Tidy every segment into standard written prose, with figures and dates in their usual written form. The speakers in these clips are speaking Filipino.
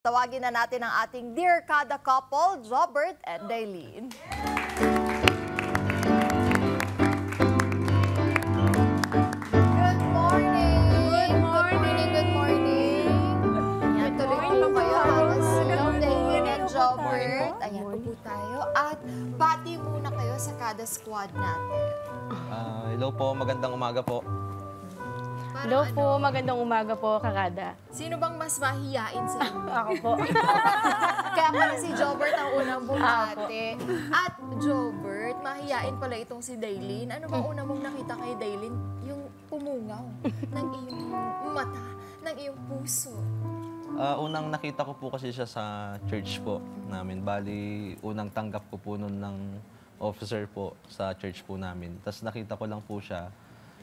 Tawagin na natin ang ating dear kada couple, Jobert and Daylene. Good morning! Good morning! Good morning! Yan, tuloy po kayo. Hello, Daylene and Jobert. Ayan, upo tayo. At bati muna kayo sa kada squad natin. Hello po, magandang umaga po. Hello po, magandang umaga po, kakada. Sino bang mas mahiyain sa inyo? Ako po. Kaya pala si Jobert ang unang bumate. At Jobert, mahiyain pala itong si Daylene. Ano bang una mong nakita kay Daylene? Yung pumungaw ng iyong mata, ng iyong puso. Unang nakita ko po kasi siya sa church po namin. Bali, unang tanggap ko po nun ng officer po sa church po namin. Tapos nakita ko lang po siya.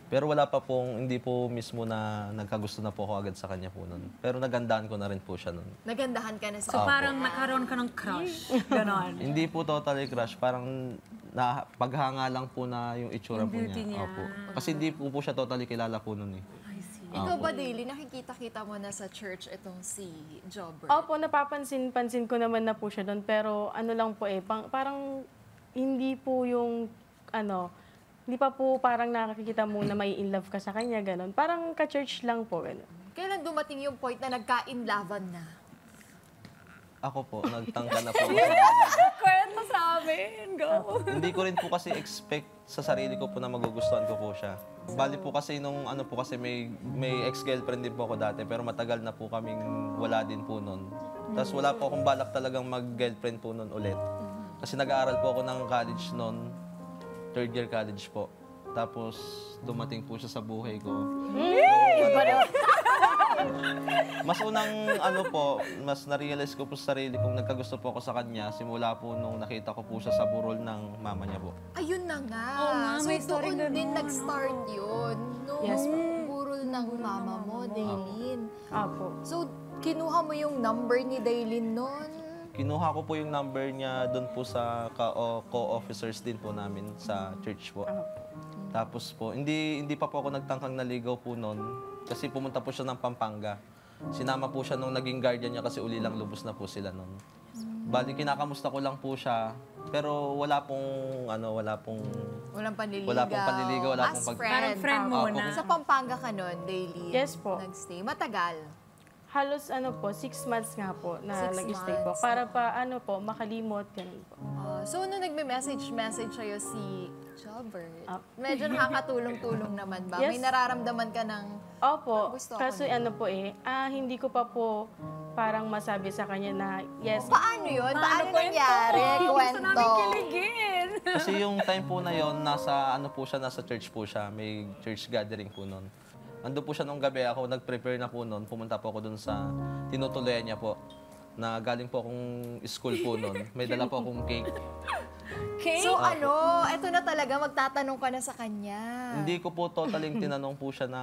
Pero wala pa pong, hindi po mismo na nagkagusto na po ako agad sa kanya po nun. Pero nagandahan ko na rin po siya nun. Nagandahan ka na sa So parang nagkaroon ka ng crush, ganon. Hindi po totally crush, parang paghanga lang po na yung itsura Yung po beauty niya. niya. Opo. Kasi hindi po siya totally kilala po nun eh. I see. Ikaw ba, Daylene, nakikita-kita mo na sa church itong si Jobert? Opo, napapansin ko naman na po siya doon. Pero ano lang po parang hindi po yung, hindi pa po parang nakakikita mo na may in love ka sa kanya, gano'n. Parang ka-church lang po, gano'n. Kailan dumating yung point na nagka-inlavan na? Ako po, nagtangka na po. Kwento sa amin, go! Hindi ko rin po kasi expect sa sarili ko po na magugustuhan ko po siya. Bali po kasi nung po kasi may ex-girlfriend din po ako dati pero matagal na po kaming wala din po nun. Tapos wala po akong balak talagang mag-girlfriend po nun ulit. Kasi nag-aaral po ako ng college nun, third year college po. Tapos dumating po siya sa buhay ko. Mas unang mas na-realize ko po sa sarili kung nagkagusto po ako sa kanya simula po nung nakita ko po siya sa burol ng mama niya po. Ayun na nga. Oo nga, may So story doon ganun, din nag-start yun. Nung Yes, po. burol ng mama mo, Daylene. Opo. So, kinuha mo yung number ni Daylene noon? Kinuha ko po yung number niya doon po sa co-officers din po namin sa church po. Tapos po, hindi pa po ako nagtangkang naligaw po noon kasi pumunta po siya ng Pampanga. Sinama po siya nung naging guardian niya kasi uli lang lubos na po sila noon. Bali, kinakamusta ko lang po siya, pero wala pong Walang panliligaw. Wala pong panliligaw, wala As pong friend. Parang friend muna. Sa Pampanga ka noon, Daylene? Yes po. Nag-stay. Matagal. Halos 6 months nga po na 6 nag-stay po. months. Para pa makalimot, ganun po. So, nung nagme-message sa'yo si Jobert, medyo nakakatulong-tulong naman ba? Yes. May nararamdaman ka ng Opo, gusto ako kaso hindi ko pa po parang masabi sa kanya na yes. paano yun? Paano kwento? nangyari? Gusto Kwento. namin kiligin. Kasi yung time po na yon nasa church po siya, may church gathering po noon. Ando po siya nung gabi, ako nag-prepare na po noon, pumunta po ako doon sa tinutuloyan niya po, na galing po akong school po noon. May dala po akong cake. Okay. So eto na talaga, magtatanong ka na sa kanya. Hindi ko po totally tinanong po siya na,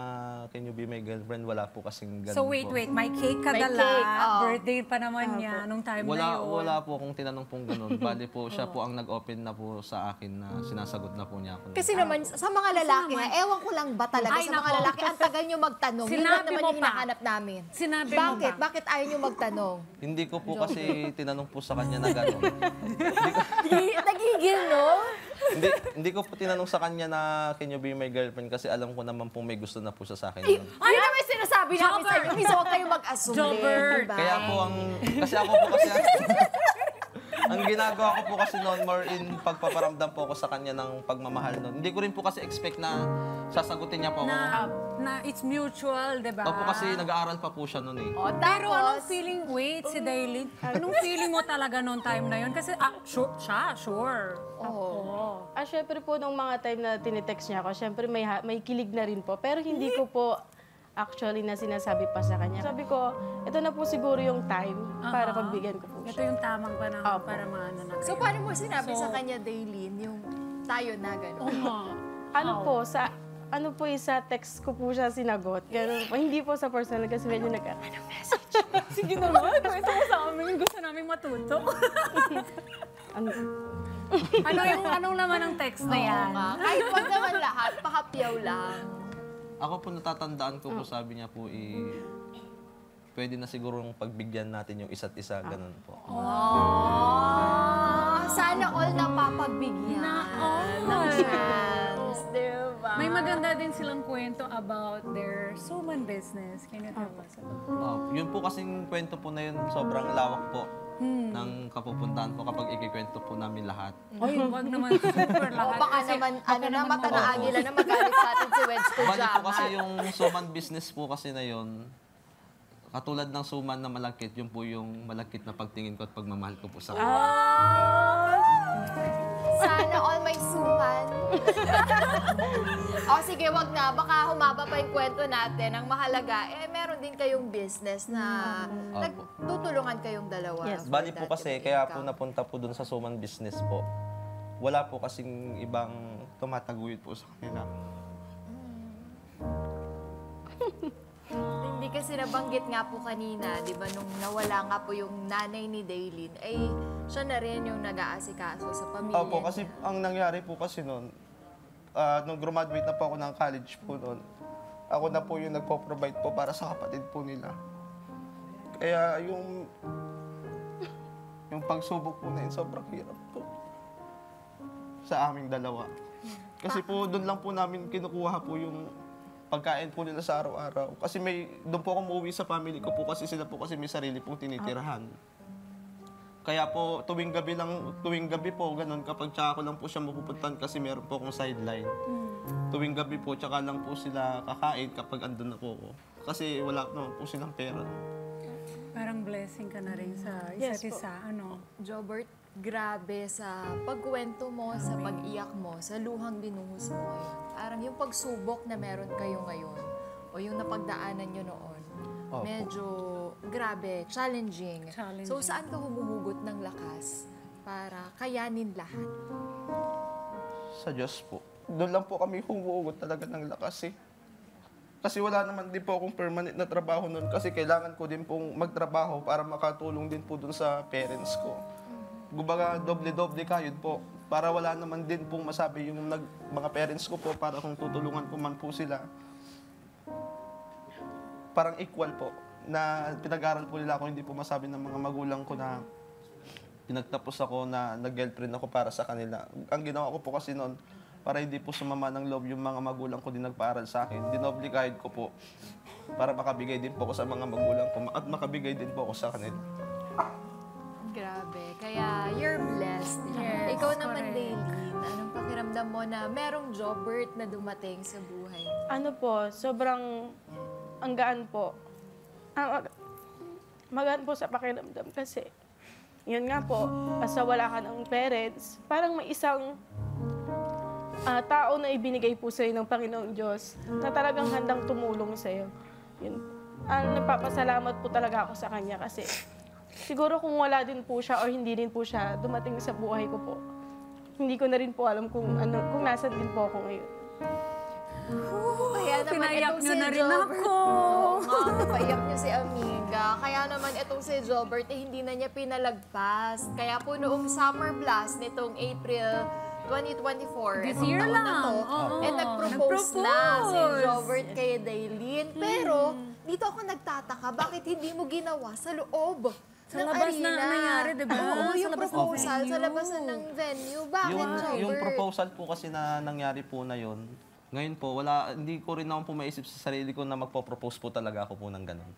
can you be my girlfriend? Wala po kasing ganun So wait, po. may cake ka May dala. cake, Birthday pa naman niya nung time na yun. Wala po akong tinanong pong ganun. Bali po, siya po ang nag-open na po sa akin na sinasagot na po niya ako. Kasi naman, sa mga lalaki ha, ewan ko lang ba talaga, Ay, sa mga nako. lalaki, ang tagal nyo magtanong. Yun lang Sinabi naman mo yung pa. hinahanap namin. Sinabi mo Bakit? ba? Bakit ayaw nyo magtanong? Hindi ko po kasi tinanong po sa kanya na gano'n. Nagigil, no? hindi ko po tinanong sa kanya na can you be my girlfriend kasi alam ko naman pong may gusto na po siya sa akin. Yun nun. naman yung sinasabi namin sa inyo. Minsan huwag kayong mag-assume. Jobert. Diba? Kaya po kasi ako po kasi, ang ginagawa ko po kasi noon, more in pagpaparamdam po ako sa kanya ng pagmamahal noon. Hindi ko rin po kasi expect na sasagutin niya po ako. Na it's mutual, di ba? Opo kasi nag-aaral pa po siya noon eh. O, Pero anong tapos, feeling, wait, si Daylene, anong feeling mo talaga noong time na yun? Kasi, sure. Oo. Syempre po nung mga time na tinitext niya ako, syempre may kilig na rin po. Pero hindi ko po actually na sinasabi pa sa kanya. Sabi ko, ito na po siguro yung time para pagbigyan ko po Ito siya. yung tamang panahon Opo. para maano na kayo. so paano mo sinabi sa kanya, Daylene, yung tayo na gano'n? Sa text ko po siya sinagot. Ganun po. Hindi po sa personal kasi medyo message. Sige naman, kwento mo sa amin. Gusto namin matuto. Anong naman ang text na yan? Kahit wag naman lahat, pakapyaw lang. Ako po natatandaan ko po sabi niya po pwede na siguro pagbigyan natin yung isa't isa, ganun po. Sana all napapagbigyan. Ng chance, diba? May maganda din silang kwento about their suman business. Can you tell us about Yun po kasing kwento po na yun, sobrang lawak po ng kapupuntahan po kapag ikikwento po namin lahat. Ay, wag naman super O lahat. baka kasi naman, ano na, mata na Oo. agila na magalit sa atin si Wedge Bali po Pujama. kasi yung suman business po kasi na yun, katulad ng suman na malakit, yun po yung malakit na pagtingin ko at pagmamahal ko po sa kanya. Sana all may suman. O sige, wag na. Baka humaba pa yung kwento natin. Ang mahalaga, meron din kayong business na nagtutulungan kayong dalawa. Yes. for Bali po that kasi, income. kaya po napunta po dun sa suman business po. Wala po kasing ibang tumataguyod po sa kanila. Hindi kasi nabanggit nga po kanina, di ba, nung nawala nga po yung nanay ni Daylin, ay siya na rin yung nag-aasikaso sa pamilya Opo, kasi niya. ang nangyari po kasi noon, nung graduate na po ako ng college po noon, ako na po yung nagpo-provide po para sa kapatid po nila. Kaya yung pagsubok po na yun, sobrang hirap po sa aming dalawa. Kasi po doon lang po namin kinukuha po yung pagkain po nila sa araw-araw. Kasi doon po ako umuwi sa family ko po kasi sila po kasi may sarili pong tinitirahan. Kaya po tuwing gabi po ganun kapag tsaka ko lang po siya mapupuntan kasi meron po akong sideline. Tuwing gabi po tsaka lang po sila kakain kapag andun na po ako. Kasi wala naman po silang pera. Parang blessing ka na rin sa isa't isa, ano? Jobert, grabe sa pagkwento mo, sa pag-iyak mo, sa luhang binuhos mo ngayon. Parang yung pagsubok na meron kayo ngayon o yung napagdaanan nyo noon, Opo. medyo grabe, challenging. Challenging. So saan ka humuhugot ng lakas para kayanin lahat? Sa Diyos po. Doon lang po kami humuhugot talaga ng lakas eh. Kasi wala naman din po akong permanent na trabaho noon kasi kailangan ko din pong magtrabaho para makatulong din po doon sa parents ko. Kumbaga, doble-doble kayod po. Para wala naman din pong masabi yung mga parents ko po para kung tutulungan ko man po sila. Parang equal po na pinag-aral po nila ako, hindi po masabi ng mga magulang ko na pinagtapos ako na nag-girlfriend ako para sa kanila. Ang ginawa ko po kasi noon, para hindi po sumama ng loob yung mga magulang ko din nagpaaral sa akin. Dinoble kahit ko po para makabigay din po ako sa mga magulang ko at makabigay din po ako sa kanila. Grabe. Kaya you're blessed. Yes, Ikaw naman, correct. Daylin, anong pakiramdam mo na merong Jobert na dumating sa buhay? Ano po, sobrang ang gaan po. Magaan po sa pakiramdam kasi yun nga po, basta wala ka ng parents, parang may isang tao na ibinigay po sa'yo ng Panginoong Diyos na talagang handang tumulong sa'yo. Yun. Nagpapasalamat po talaga ako sa Kanya kasi siguro kung wala din po siya o hindi din po siya dumating sa buhay ko po, hindi ko na rin po alam kung nasan din po ako ngayon. Kaya naman Pinayak itong niyo si na rin Jobert, ako. Oo nga, napaiyak niyo si Amiga. Kaya naman itong si Jobert, hindi na niya pinalagpas. Kaya po noong Summer Blast nitong April 2024, This itong year taon na lang. to, Oo. nag-propose na si Nag-propose. Jobert kay Daylin. Pero dito ako nagtataka, bakit hindi mo ginawa sa loob Sa ng labas arena? na nangyari, di ba? Oo, Sa yung labas ng proposal sa venue. labas na ng venue. Bakit, Jobert? Yung proposal po kasi na nangyari po na yun, ngayon po, hindi ko rin naman po maisip sa sarili ko na magpo-propose po talaga ako po ng ganun.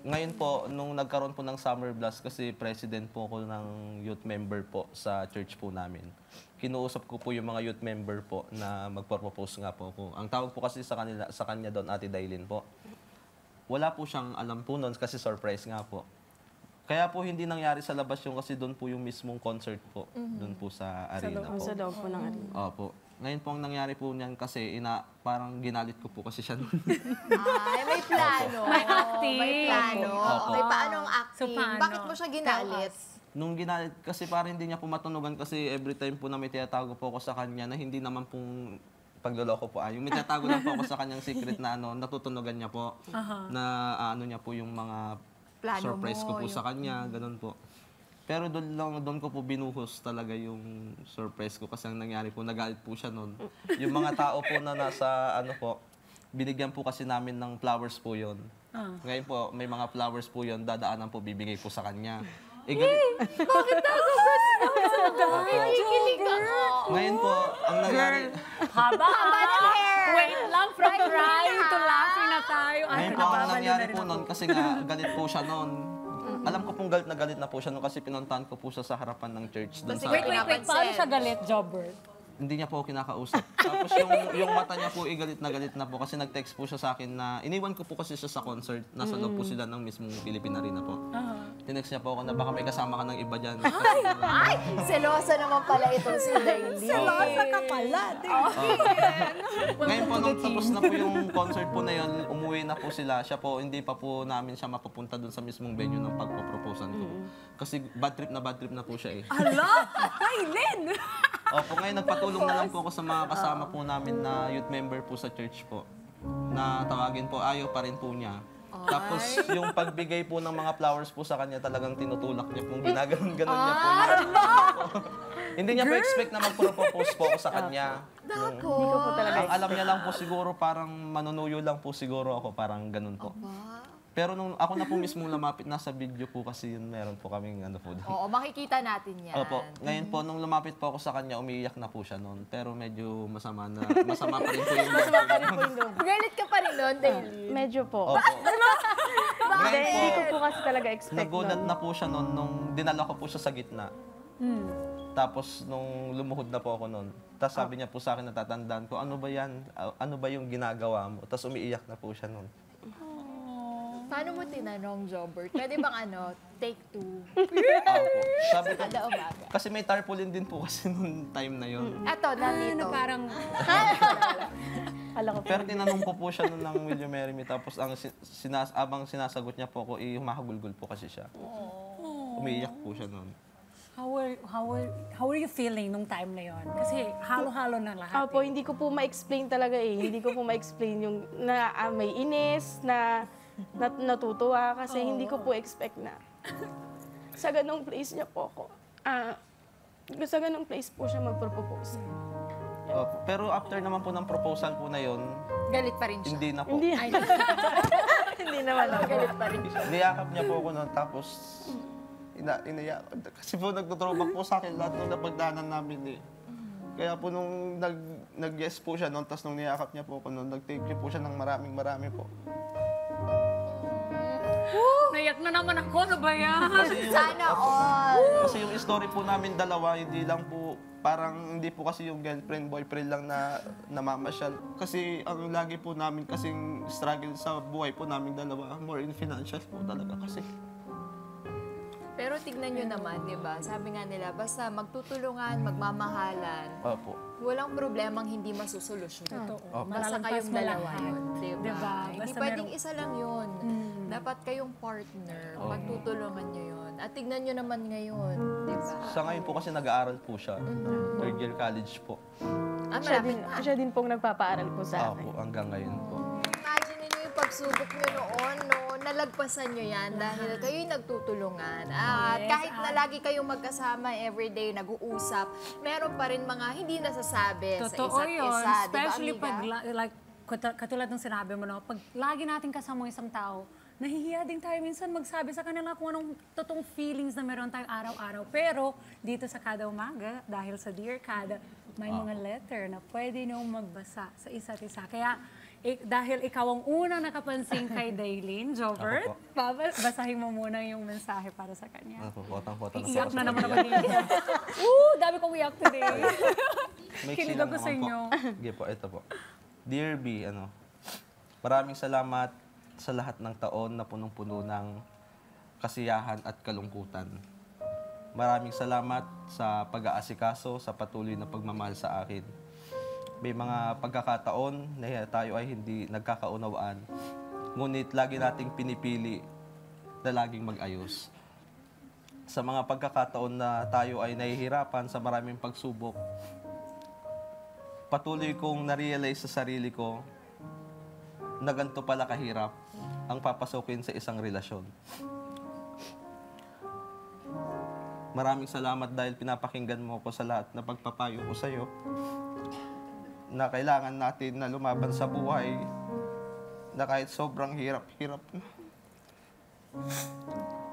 Ngayon po, nung nagkaroon po ng Summer Blast, kasi president po ako ng youth member po sa church po namin. Kinuusap ko po yung mga youth member po na magpo-propose nga po ako. Ang tawag po kasi sa kanya doon, Ate Daylin po. Wala po siyang alam po noon kasi surprise nga po. Kaya po hindi nangyari sa labas yung kasi doon po yung mismong concert po, doon po sa arena po. Sa loob po ng arena. Opo. Ngayon po ang nangyari po niyan kasi parang ginalit ko po kasi siya noon. Ay, may plano. May acting. May plano. Opo. Okay, paano ang acting? So, paano? Bakit mo siya ginalit? Nung ginalit kasi parang hindi niya po matunugan kasi every time po na may tinatago po ako sa kanya na hindi naman pong pagloloko po. Yung may tinatago lang po ako sa kanyang secret na natutunugan niya po. Na ano niya po yung mga Plano surprise mo, ko po yung- sa kanya, ganun po. Pero doon ko po binuhos talaga yung surprise ko kasi ang nangyari po, nagalit po siya noon. Yung mga tao po na nasa ano po, binigyan po kasi namin ng flowers po yon. Ngayon po, may mga flowers po yun, dadaanan po, bibigay po sa kanya. Bakit ako gusto? Nakikinig ako. Ngayon po, ang nangyari... Haba ng hair. Wait lang, from crying to laughing na tayo. Ay, Ngayon po, ang nababaliw na nangyari rin po ako. noon, kasi nga, galit po siya noon. Alam ko pong galit na po siya noon kasi pinuntahan ko po siya sa harapan ng church. Doon sa, Wait, paano siya galit, Jobbert? hindi niya po ako kinakausap. Tapos yung mata niya po, galit na po kasi nag-text po siya sa akin na, iniwan ko po kasi siya sa concert. Nasa loob po sila ng mismong Philippine Arena po. Tinext niya po ako na baka may kasama ka ng iba dyan. Ay, selosa naman pala itong si Daily. Selosa ka pala, Ngayon po, nung tapos na po yung concert po na yun, umuwi na po sila. Siya po, hindi pa po namin siya mapupunta dun sa mismong venue ng pagpaproposan ko. Kasi bad trip na po siya eh. Hala! Kailin! Opo, ngayon nagpatulong na lang po ako sa mga kasama po namin na youth member po sa church po. Na tawagin po, ayaw pa rin po niya. Tapos yung pagbigay po ng mga flowers po sa kanya, talagang tinutulak niya pong ginaganon-ganon niya po. Hindi niya po expect na mag-propose po ako sa kanya. Dako. Hindi ko po talaga Ang alam niya lang po siguro, parang manunuyo lang po siguro ako, parang ganun po. Pero nung ako na po mismo lumapit, nasa video po kasi yun, meron po kaming ano po doon. Oo, makikita natin yan. Opo. Ngayon po, nung lumapit po ako sa kanya, umiiyak na po siya noon. Pero medyo masama pa rin po yung Galit ka pa rin doon, Daily. Medyo po. Opo. Hindi, Ngayon hindi ko po, po kasi talaga expect nagulat nun. na po siya noon nung dinala ko po siya sa gitna. Tapos nung lumuhod na po ako noon, tapos sabi niya po sa akin, natatandaan ko, ano ba yan? Ano ba yung ginagawa mo? Tapos umiiyak na po siya noon. Paano mo tinanong, Jobbert? Pwede bang take two? Opo. Sabi ko, Kada umaga. kasi may tarpaulin din po kasi noong time na yun. Eto, nandito. Parang, Alam ko po. Pero tinanong ko po siya noon ng Will You Marry Me, tapos abang sinasagot niya po ako, humahagulgol po kasi siya. Umiiyak po siya noon. how are you feeling nung time na yon? Kasi halo-halo na lahat. Opo, hindi ko po ma-explain talaga eh. Hindi ko po ma-explain yung na may inis, na natutuwa kasi hindi ko po expect na sa ganong place niya po ako. Sa ganong place po siya mag-propose. Opo. Pero after naman po ng proposal po na yon, Galit pa rin siya. hindi na po. Hindi. Hindi naman ako. Galit pa rin siya. Niyakap niya po ako noon, tapos iniyak. Kasi po nagtutrobak po sa akin lahat nung napagdaanan namin eh. Kaya po nung nag-yes po siya noon, tapos nung niyakap niya po ako noon, nag-thank you po siya ng marami po. Naiyak na naman ako, ano ba yan? Sana all. Kasi yung story po namin dalawa, hindi lang po, parang hindi po kasi yung girlfriend, boyfriend lang na namamasyal. Kasi ang lagi po namin kasing struggle sa buhay po namin dalawa, more in financial po talaga kasi. Pero tignan nyo naman, di ba? Sabi nga nila, basta magtutulungan, magmamahalan, Opo. walang problemang hindi masusolusyon. Totoo. Basta Malalampas kayong mo dalawa lahat. yun, di ba? Diba? Hindi Basta pwedeng merong- isa lang yun. Dapat kayong partner, pagtutulungan nyo yun. At tignan nyo naman ngayon, di ba? Sa ngayon po kasi nag-aaral po siya. Third year college po. Malapit na. Siya din pong nagpapaaral po sa akin. Opo, hanggang ngayon po. Imagine niyo yung pagsubok nyo noon, no? Nalagpasan nyo yan dahil kayo'y nagtutulungan. At kahit na lagi kayong magkasama everyday, nag-uusap, meron pa rin mga hindi nasasabi sa Totoo isa't yun. isa. Especially di ba, amiga? pag, like, katulad ng sinabi mo, no? Pag lagi natin kasama yung isang tao, nahihiya din tayo minsan magsabi sa kanila kung anong totoong feelings na meron tayong araw-araw. Pero dito sa Kada Umaga, dahil sa Dear Kada, may mga letter na pwede niyong magbasa sa isa't isa. Kaya dahil ikaw ang unang nakapansin kay Daylene, Jobbert, Ako basahin mo muna yung mensahe para sa kanya. Potang-potang Iyak po na ako naman sa ako dito. Dami kong iyak today. May Kinig silang ako sa naman po. inyo. Sige po, ito po. Dear B, maraming salamat sa lahat ng taon na punong-puno ng kasiyahan at kalungkutan. Maraming salamat sa pag-aasikaso, sa patuloy na pagmamahal sa akin. May mga pagkakataon na tayo ay hindi nagkakaunawaan, ngunit lagi nating pinipili na laging mag-ayos. Sa mga pagkakataon na tayo ay nahihirapan sa maraming pagsubok, patuloy kong na-realize sa sarili ko na ganito pala kahirap ang papasukin sa isang relasyon. Maraming salamat dahil pinapakinggan mo ko sa lahat na pagpapayo ko sa iyo na kailangan natin na lumaban sa buhay na kahit sobrang hirap-hirap na,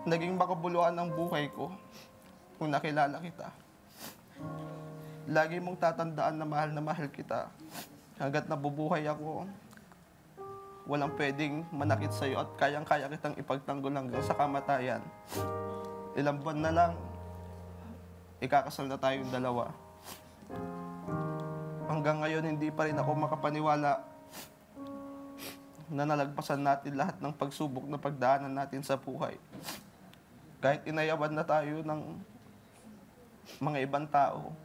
naging makabuluhan ang buhay ko kung nakilala kita. Lagi mong tatandaan na mahal kita. Hanggat nabubuhay ako, walang pwedeng manakit sa'yo at kayang-kaya kitang ipagtanggol hanggang sa kamatayan. Ilang buwan na lang, ikakasal na tayong dalawa. Hanggang ngayon, hindi pa rin ako makapaniwala na nalagpasan natin lahat ng pagsubok na pagdaanan natin sa buhay. Kahit inayawan na tayo ng mga ibang tao,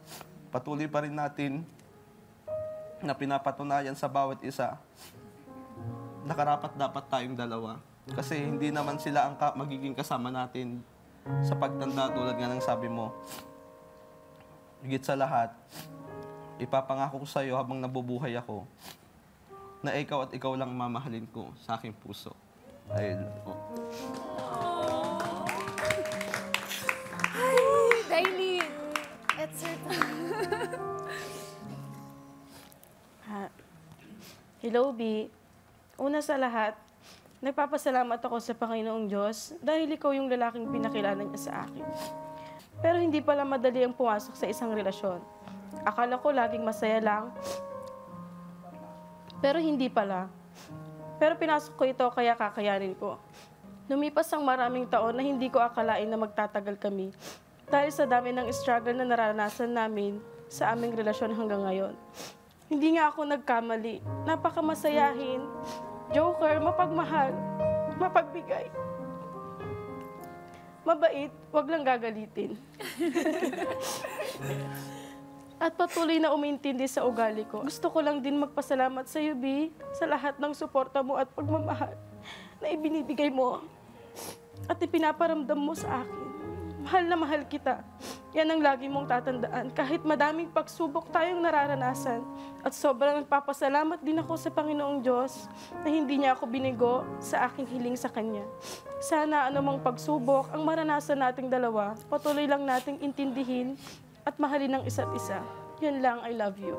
patuloy pa rin natin na pinapatunayan sa bawat isa na karapat-dapat tayong dalawa. Kasi hindi naman sila ang magiging kasama natin sa pagtanda tulad nga ng sabi mo. Higit sa lahat, ipapangako ko sa iyo habang nabubuhay ako na ikaw at ikaw lang mamahalin ko sa aking puso. Ayun po. Dailin, it's your turn. Hello, B. Una sa lahat, nagpapasalamat ako sa Panginoong Diyos dahil ikaw yung lalaking pinakilala niya sa akin. Pero hindi pala madali ang pumasok sa isang relasyon. Akala ko laging masaya lang, pero hindi pala. Pero pinasok ko ito kaya kakayanin ko. Lumipas ang maraming taon na hindi ko akalain na magtatagal kami dahil sa dami ng struggle na naranasan namin sa aming relasyon hanggang ngayon. Hindi nga ako nagkamali. Napakamasayahin, joker, mapagmahal, mapagbigay. Mabait, wag lang gagalitin. At patuloy na umintindi sa ugali ko. Gusto ko lang din magpasalamat sa iyo, B, sa lahat ng suporta mo at pagmamahal na ibinibigay mo at ipinaparamdam mo sa akin. Mahal na mahal kita. Yan ang lagi mong tatandaan. Kahit madaming pagsubok tayong nararanasan. At sobrang nagpapasalamat din ako sa Panginoong Diyos na hindi niya ako binigo sa aking hiling sa Kanya. Sana anumang pagsubok ang maranasan nating dalawa, patuloy lang nating intindihin at mahalin ang isa't isa. Yan lang, I love you.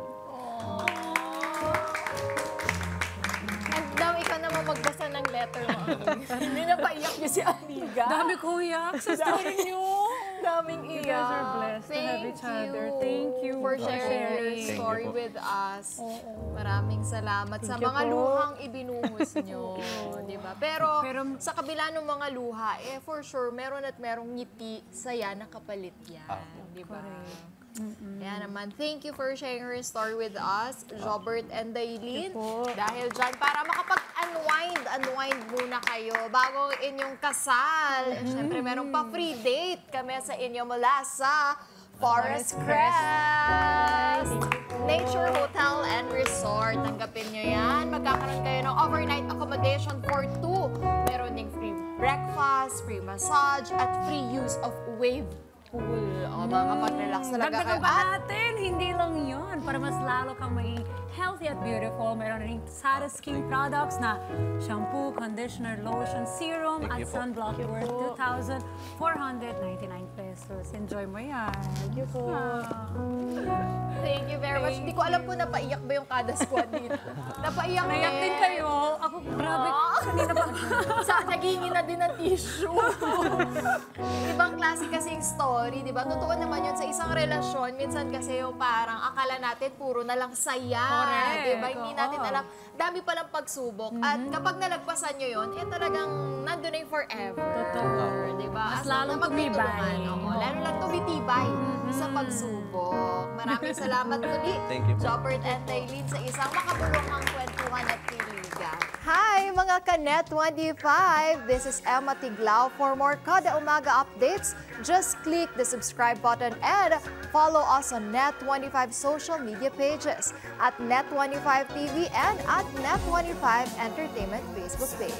And now, ikaw naman magbasa ng letter mo. Hindi na paiyak niyo si Amiga. Dami ko iyak sa story niyo. Daming iyak. You guys are blessed to have each other. Thank you for sharing your Thank you story po. with us. Maraming salamat sa Thank you mga po. luhang ibinuhos nyo. Diba? Pero sa kabila ng mga luha, for sure, meron at merong ngiti, saya na kapalit yan. Diba? Kaya naman, thank you for sharing your story with us, Jobert and Dailin. Dahil dyan, para makapag-unwind muna kayo bago inyong kasal. And syempre, meron pa free date kami sa inyo mula sa Forest Crest Nature Hotel and Resort. Tanggapin nyo yan. Magkakaroon kayo ng overnight accommodation for 2. Meron ding free breakfast, free massage, at free use of wave pool. O, makakapag-relax talaga kayo. Dagdagan pa natin, hindi lang yun. Para mas lalo kang maging healthy at beautiful, meron rin Sara Skin products na shampoo, conditioner, lotion, serum, at sunblock worth 2,499 pesos. Enjoy mo yan. Thank you po. Thank you very much. Hindi ko alam po napaiyak ba yung kada squad dito. Napaiyak Nayak din kayo. Ako, grabe. Kanina pa. Naghingi na din ng tissue. Ibang klase kasing story, di ba? Totoo naman yun sa isang relasyon. Minsan kasi yung parang akala natin puro na lang saya. Correct. Di ba? Hindi natin alam. Dami palang pagsubok. At kapag nalagpasan nyo yun, talagang nandun na yung forever. Totoo. Di ba? Mas As long lalong na magtutulungan. tumibay. Oo, lalo lang tumitibay sa pagsubok. Maraming salamat muli, Thank you po. Jobert and Dailin, sa isang makabulungang kwentuhan at kiligan. Hi, mga Kanet 25! This is Emma Tiglao. For more Kada Umaga updates, just click the subscribe button and follow us on Net25 social media pages at Net25 TV and at Net25 Entertainment Facebook page.